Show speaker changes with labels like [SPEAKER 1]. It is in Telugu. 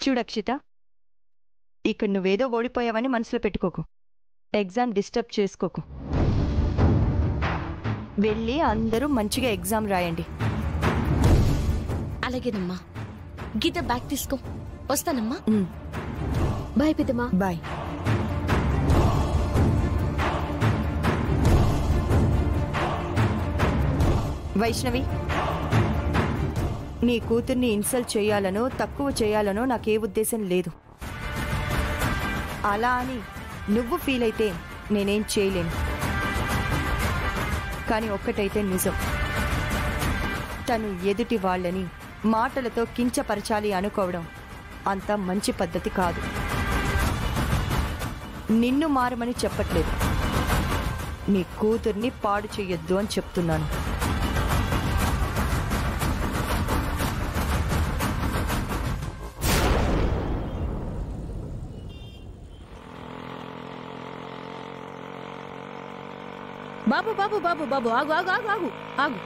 [SPEAKER 1] చూడక్షిత, ఇక్కడ నువ్వేదో ఓడిపోయావని మనసులో పెట్టుకోకు. ఎగ్జామ్ డిస్టర్బ్ చేసుకోకు. వెళ్ళి అందరూ మంచిగా ఎగ్జామ్ రాయండి.
[SPEAKER 2] అలాగేనమ్మా. గీత బ్యాగ్ తీసుకో. వస్తానమ్మా.
[SPEAKER 3] బాయ్ పెద్దమ్మా.
[SPEAKER 1] బాయ్. వైష్ణవి, నీ కూతుర్ని ఇన్సల్ట్ చేయాలనో తక్కువ చేయాలనో నాకే ఉద్దేశం లేదు. అలా అని నువ్వు ఫీల్ అయితే నేనేం చేయలేను. కానీ ఒక్కటైతే నిజం, తను ఎదుటి వాళ్ళని మాటలతో కించపరచాలి అనుకోవడం అంత మంచి పద్ధతి కాదు. నిన్ను మారమని చెప్పట్లేదు, నీ కూతుర్ని పాడు చెయ్యొద్దు అని చెప్తున్నాను.
[SPEAKER 3] బాబు బాబు బాబు బాబు ఆగు ఆగు ఆగు ఆగు ఆగు.